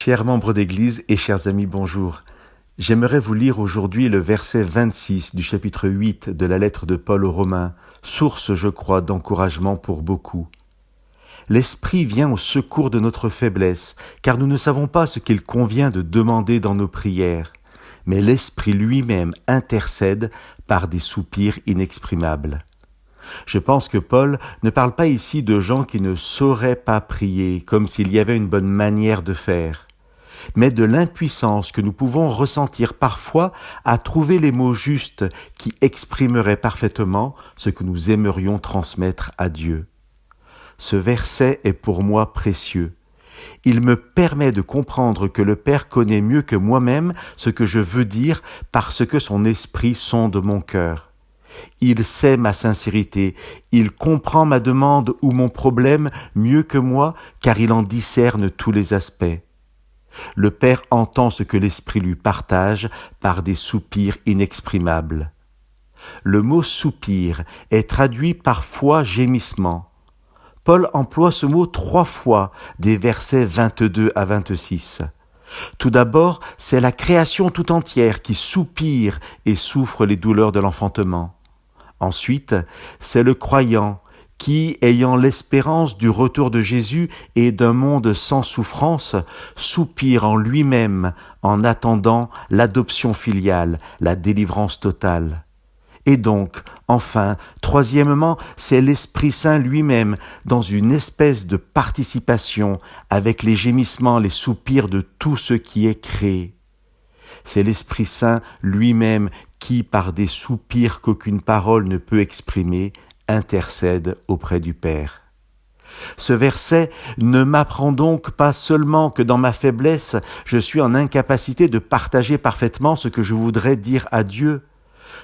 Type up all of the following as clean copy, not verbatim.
Chers membres d'Église et chers amis, bonjour. J'aimerais vous lire aujourd'hui le verset 26 du chapitre 8 de la lettre de Paul aux Romains, source, je crois, d'encouragement pour beaucoup. L'Esprit vient au secours de notre faiblesse, car nous ne savons pas ce qu'il convient de demander dans nos prières, mais l'Esprit lui-même intercède par des soupirs inexprimables. Je pense que Paul ne parle pas ici de gens qui ne sauraient pas prier, comme s'il y avait une bonne manière de faire, mais de l'impuissance que nous pouvons ressentir parfois à trouver les mots justes qui exprimeraient parfaitement ce que nous aimerions transmettre à Dieu. Ce verset est pour moi précieux. Il me permet de comprendre que le Père connaît mieux que moi-même ce que je veux dire parce que son esprit sonde mon cœur. Il sait ma sincérité, il comprend ma demande ou mon problème mieux que moi car il en discerne tous les aspects. Le Père entend ce que l'Esprit lui partage par des soupirs inexprimables. Le mot soupir est traduit parfois gémissement. Paul emploie ce mot 3 fois des versets 22 à 26. Tout d'abord, c'est la création tout entière qui soupire et souffre les douleurs de l'enfantement. Ensuite, c'est le croyant qui, ayant l'espérance du retour de Jésus et d'un monde sans souffrance, soupire en lui-même en attendant l'adoption filiale, la délivrance totale. Et donc, enfin, troisièmement, c'est l'Esprit Saint lui-même dans une espèce de participation avec les gémissements, les soupirs de tout ce qui est créé. C'est l'Esprit Saint lui-même qui, par des soupirs qu'aucune parole ne peut exprimer, intercède auprès du Père. Ce verset ne m'apprend donc pas seulement que dans ma faiblesse, je suis en incapacité de partager parfaitement ce que je voudrais dire à Dieu.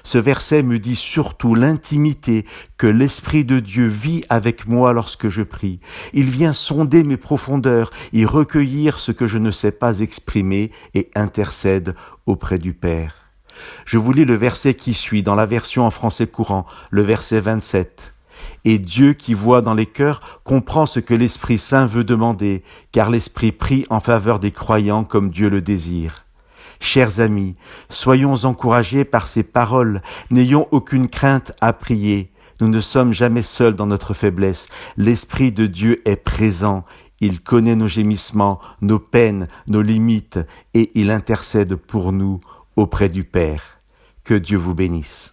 Ce verset me dit surtout l'intimité que l'Esprit de Dieu vit avec moi lorsque je prie. Il vient sonder mes profondeurs, y recueillir ce que je ne sais pas exprimer et intercède auprès du Père. Je vous lis le verset qui suit dans la version en français courant, le verset 27. Et Dieu qui voit dans les cœurs comprend ce que l'Esprit Saint veut demander, car l'Esprit prie en faveur des croyants comme Dieu le désire. Chers amis, soyons encouragés par ces paroles, n'ayons aucune crainte à prier. Nous ne sommes jamais seuls dans notre faiblesse. L'Esprit de Dieu est présent. Il connaît nos gémissements, nos peines, nos limites, et il intercède pour nous auprès du Père. Que Dieu vous bénisse.